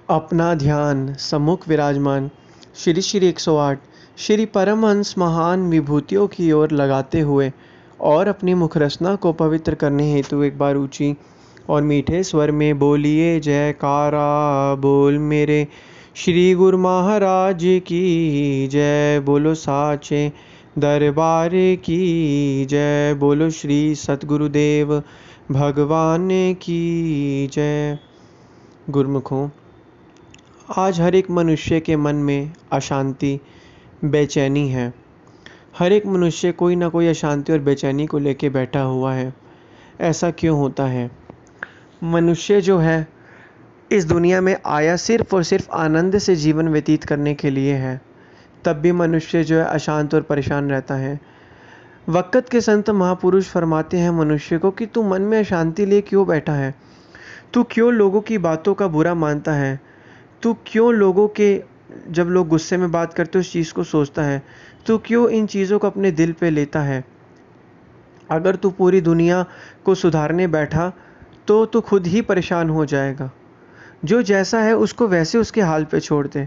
अपना ध्यान सम्मुख विराजमान श्री श्री 108 श्री परमहंस महान विभूतियों की ओर लगाते हुए और अपनी मुखरचना को पवित्र करने हेतु एक बार ऊंची और मीठे स्वर में बोलिए जयकारा बोल मेरे श्री गुरु महाराज की जय। बोलो साचे दरबार की जय। बोलो श्री सतगुरुदेव भगवान की जय। गुरुमुखों, आज हर एक मनुष्य के मन में अशांति, बेचैनी है। हर एक मनुष्य कोई ना कोई अशांति और बेचैनी को लेके बैठा हुआ है। ऐसा क्यों होता है? मनुष्य जो है इस दुनिया में आया सिर्फ और सिर्फ आनंद से जीवन व्यतीत करने के लिए है, तब भी मनुष्य जो है अशांत और परेशान रहता है। वक़्त के संत महापुरुष फरमाते हैं मनुष्य को कि तू मन में अशांति लिए क्यों बैठा है? तू क्यों लोगों की बातों का बुरा मानता है? तू क्यों लोगों के, जब लोग गुस्से में बात करते उस चीज़ को सोचता है? तू क्यों इन चीज़ों को अपने दिल पे लेता है? अगर तू पूरी दुनिया को सुधारने बैठा तो तू खुद ही परेशान हो जाएगा। जो जैसा है उसको वैसे उसके हाल पे छोड़ दे।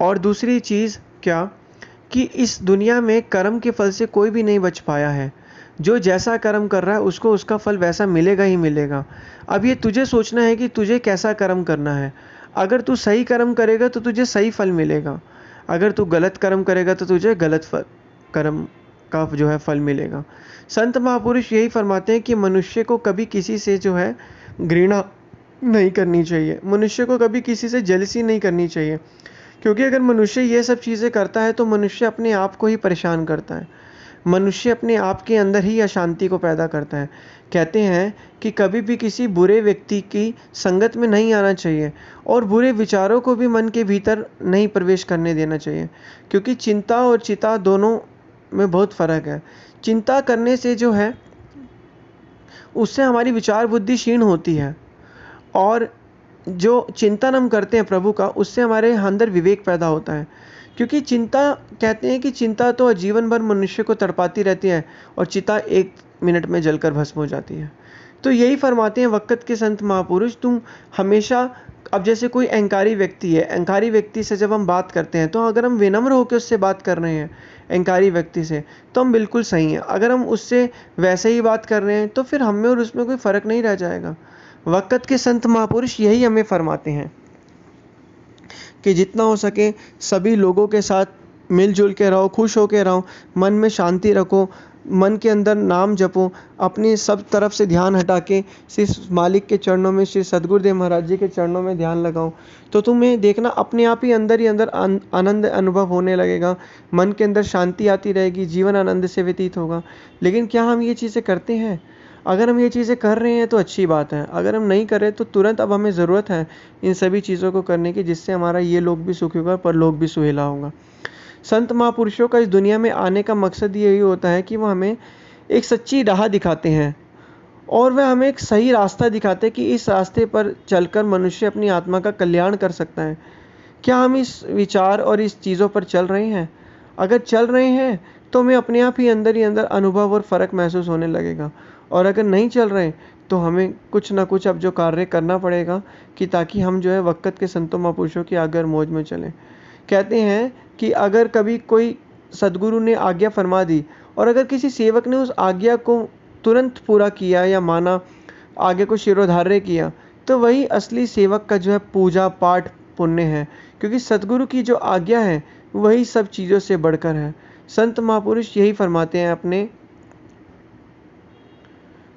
और दूसरी चीज़ क्या कि इस दुनिया में कर्म के फल से कोई भी नहीं बच पाया है। जो जैसा कर्म कर रहा है उसको उसका फल वैसा मिलेगा ही मिलेगा। अब ये तुझे सोचना है कि तुझे कैसा कर्म करना है। अगर तू सही कर्म करेगा तो तुझे सही फल मिलेगा। अगर तू गलत कर्म करेगा तो तुझे गलत कर्म का जो है फल मिलेगा। संत महापुरुष यही फरमाते हैं कि मनुष्य को कभी किसी से जो है घृणा नहीं करनी चाहिए। मनुष्य को कभी किसी से जेलसी नहीं करनी चाहिए, क्योंकि अगर मनुष्य ये सब चीज़ें करता है तो मनुष्य अपने आप को ही परेशान करता है। मनुष्य अपने आप के अंदर ही अशांति को पैदा करता है। कहते हैं कि कभी भी किसी बुरे व्यक्ति की संगत में नहीं आना चाहिए और बुरे विचारों को भी मन के भीतर नहीं प्रवेश करने देना चाहिए, क्योंकि चिंता और चिता दोनों में बहुत फ़र्क है। चिंता करने से जो है उससे हमारी विचार बुद्धि क्षीण होती है, और जो चिंतन हम करते हैं प्रभु का, उससे हमारे अंदर विवेक पैदा होता है। क्योंकि चिंता, कहते हैं कि चिंता तो जीवन भर मनुष्य को तड़पाती रहती है और चिता 1 मिनट में जलकर भस्म हो जाती है। तो यही फरमाते हैं वक़्त के संत महापुरुष, तुम हमेशा, अब जैसे कोई अहंकारी व्यक्ति है, अहंकारी व्यक्ति से जब हम बात करते हैं तो अगर हम विनम्र होकर उससे बात कर रहे हैं अहंकारी व्यक्ति से, तो हम बिल्कुल सही हैं। अगर हम उससे वैसे ही बात कर रहे हैं तो फिर हम में और उसमें कोई फ़र्क नहीं रह जाएगा। वक़्त के संत महापुरुष यही हमें फरमाते हैं कि जितना हो सके सभी लोगों के साथ मिलजुल के रहो, खुश होकर रहो, मन में शांति रखो, मन के अंदर नाम जपो, अपनी सब तरफ से ध्यान हटा के सिर्फ मालिक के चरणों में, श्री सद्गुरुदेव महाराज जी के चरणों में ध्यान लगाओ, तो तुम्हें देखना अपने आप ही अंदर आनंद अनुभव होने लगेगा। मन के अंदर शांति आती रहेगी, जीवन आनंद से व्यतीत होगा। लेकिन क्या हम ये चीज़ें करते हैं? अगर हम ये चीज़ें कर रहे हैं तो अच्छी बात है, अगर हम नहीं कर रहे तो तुरंत अब हमें ज़रूरत है इन सभी चीज़ों को करने की, जिससे हमारा ये लोक भी सुखी होगा पर लोक भी सुहेला होगा। संत महापुरुषों का इस दुनिया में आने का मकसद यही होता है कि वह हमें एक सच्ची राह दिखाते हैं और वह हमें एक सही रास्ता दिखाते हैं कि इस रास्ते पर चलकर मनुष्य अपनी आत्मा का कल्याण कर सकता है। क्या हम इस विचार और इस चीज़ों पर चल रहे हैं? अगर चल रहे हैं तो हमें अपने आप ही अंदर अनुभव और फ़र्क महसूस होने लगेगा, और अगर नहीं चल रहे तो हमें कुछ ना कुछ अब जो कार्य करना पड़ेगा कि ताकि हम जो है वक़्त के संतों महापुरुषों की आज्ञा और मौज में चलें। कहते हैं कि अगर कभी कोई सद्गुरु ने आज्ञा फरमा दी और अगर किसी सेवक ने उस आज्ञा को तुरंत पूरा किया या माना, आगे को शिरोधार्य किया, तो वही असली सेवक का जो है पूजा पाठ पुण्य है, क्योंकि सद्गुरु की जो आज्ञा है वही सब चीज़ों से बढ़कर है। संत महापुरुष यही फरमाते हैं अपने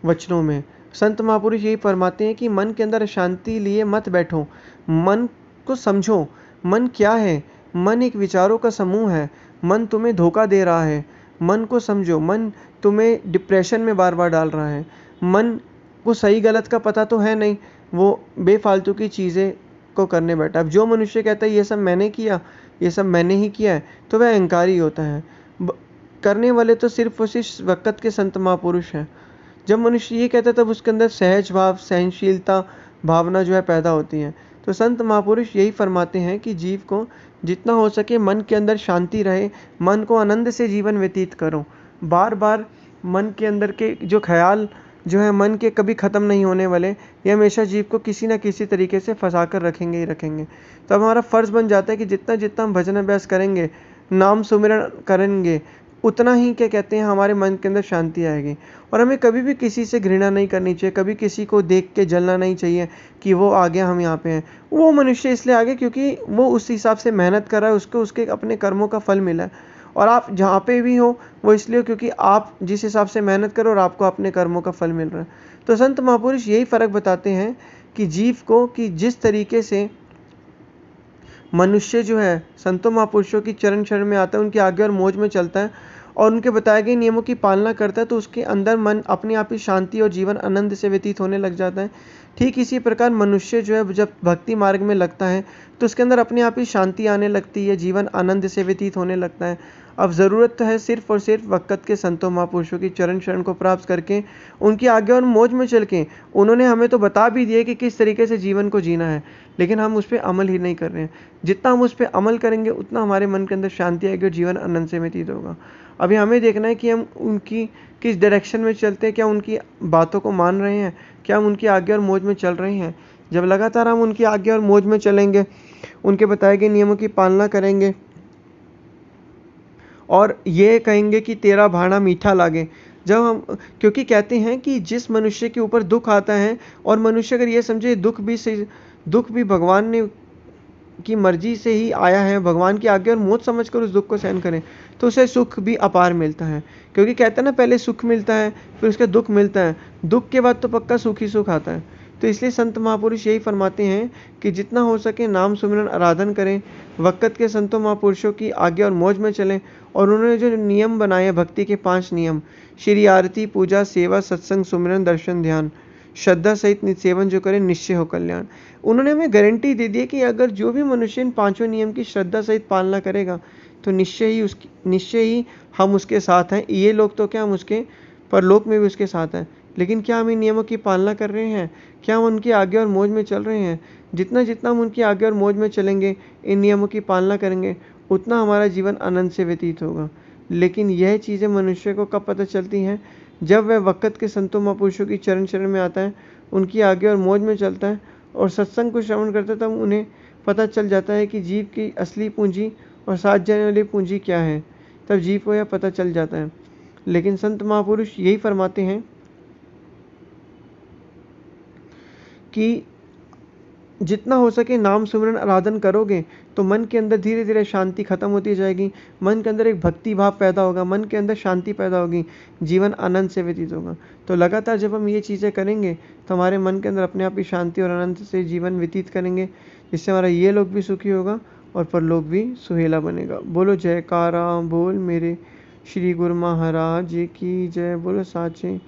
वचनों में। संत महापुरुष यही फरमाते हैं कि मन के अंदर अशांति लिए मत बैठो, मन को समझो। मन क्या है? मन एक विचारों का समूह है। मन तुम्हें धोखा दे रहा है, मन को समझो। मन तुम्हें डिप्रेशन में बार बार डाल रहा है। मन को सही गलत का पता तो है नहीं, वो बेफालतू की चीज़ें को करने बैठा। अब जो मनुष्य कहता है ये सब मैंने किया, ये सब मैंने ही किया है, तो वह अहंकारी होता है। करने वाले तो सिर्फ और सिर्फ वक़्त के संत महापुरुष हैं। जब मनुष्य ये कहता है तब उसके अंदर सहज भाव, सहनशीलता भावना जो है पैदा होती है। तो संत महापुरुष यही फरमाते हैं कि जीव को जितना हो सके मन के अंदर शांति रहे, मन को आनंद से जीवन व्यतीत करो। बार बार मन के अंदर के जो ख्याल जो है मन के कभी ख़त्म नहीं होने वाले, ये हमेशा जीव को किसी न किसी तरीके से फंसा कर रखेंगे ही रखेंगे। तो अब हमारा फ़र्ज़ बन जाता है कि जितना जितना हम भजन अभ्यास करेंगे, नाम सुमिरन करेंगे, उतना ही क्या कहते हैं हमारे मन के अंदर शांति आएगी। और हमें कभी भी किसी से घृणा नहीं करनी चाहिए, कभी किसी को देख के जलना नहीं चाहिए कि वो आ गया हम यहाँ पे हैं। वो मनुष्य इसलिए आ गया क्योंकि वो उस हिसाब से मेहनत कर रहा है, उसको उसके अपने कर्मों का फल मिला है। और आप जहाँ पे भी हो वो इसलिए हो क्योंकि आप जिस हिसाब से मेहनत करो और आपको अपने कर्मों का फल मिल रहा है। तो संत महापुरुष यही फ़र्क बताते हैं कि जीव को कि जिस तरीके से मनुष्य जो है संतों महापुरुषों की चरण शरण में आता है, उनकी आज्ञा और मौज में चलता है और उनके बताए गए नियमों की पालना करता है, तो उसके अंदर मन अपने आप ही शांति और जीवन आनंद से व्यतीत होने लग जाता है। ठीक इसी प्रकार मनुष्य जो है जब भक्ति मार्ग में लगता है तो उसके अंदर अपने आप ही शांति आने लगती है, जीवन आनंद से व्यतीत होने लगता है। अब ज़रूरत तो है सिर्फ और सिर्फ वक़्त के संतों महापुरुषों की चरण शरण को प्राप्त करके उनकी आज्ञा और मौज में चल के। उन्होंने हमें तो बता भी दिया कि किस तरीके से जीवन को जीना है, लेकिन हम उस पर अमल ही नहीं कर रहे हैं। जितना हम उस पर अमल करेंगे उतना हमारे मन के अंदर शांति आएगी और जीवन आनंद से व्यतीत होगा। अभी हमें देखना है कि हम उनकी किस डायरेक्शन में चलते हैं, क्या उनकी बातों को मान रहे हैं, क्या हम उनकी आज्ञा और मौज में चल रहे हैं। जब लगातार हम उनकी आज्ञा और मौज में चलेंगे, उनके बताए गए नियमों की पालना करेंगे और ये कहेंगे कि तेरा भाना मीठा लागे, जब हम क्योंकि कहते हैं कि जिस मनुष्य के ऊपर दुख आता है और मनुष्य अगर ये समझे दुख भी भगवान ने की मर्जी से ही आया है, भगवान की आज्ञा और मौत समझकर उस दुख को सहन करें, तो उसे सुख भी अपार मिलता है। क्योंकि कहते हैं ना, पहले सुख मिलता है फिर उसका दुख मिलता है, दुख के बाद तो पक्का सुख ही सुख आता है। तो इसलिए संत महापुरुष यही फरमाते हैं कि जितना हो सके नाम सुमिरन आराधन करें, वक़्त के संतों महापुरुषों की आज्ञा और मौज में चलें। और उन्होंने जो नियम बनाए भक्ति के 5 नियम, श्री आरती, पूजा, सेवा, सत्संग, सुमिरन, दर्शन, ध्यान, श्रद्धा सहित नित्य सेवन जो करे निश्चय हो कल्याण। उन्होंने हमें गारंटी दे दी है कि अगर जो भी मनुष्य इन 5 नियम की श्रद्धा सहित पालना करेगा तो निश्चय ही हम उसके साथ हैं। ये लोग तो क्या, हम उसके परलोक में भी उसके साथ हैं। लेकिन क्या हम इन नियमों की पालना कर रहे हैं? क्या हम उनकी आज्ञा और मौज में चल रहे हैं? जितना जितना हम उनकी आज्ञा और मौज में चलेंगे, इन नियमों की पालना करेंगे, उतना हमारा जीवन आनंद से व्यतीत होगा। लेकिन यह चीज़ें मनुष्य को कब पता चलती हैं? जब वह वक़्त के संतों महापुरुषों की चरण शरण में आता है, उनकी आज्ञा और मौज में चलता है और सत्संग को श्रवण करता है, तब उन्हें पता चल जाता है कि जीव की असली पूंजी और साथ जाने वाली पूंजी क्या है। तब जीव को यह पता चल जाता है। लेकिन संत महापुरुष यही फरमाते हैं कि जितना हो सके नाम सुमिरन आराधन करोगे तो मन के अंदर धीरे धीरे शांति खत्म होती जाएगी, मन के अंदर एक भक्ति भाव पैदा होगा, मन के अंदर शांति पैदा होगी, जीवन आनंद से व्यतीत होगा। तो लगातार जब हम ये चीज़ें करेंगे तो हमारे मन के अंदर अपने आप ही शांति और आनंद से जीवन व्यतीत करेंगे, जिससे हमारा ये लोक भी सुखी होगा और परलोक भी सुहेला बनेगा। बोलो जयकारा बोल मेरे श्री गुरु महाराज की जय, बोलो साचे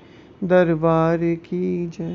दरबार की जय।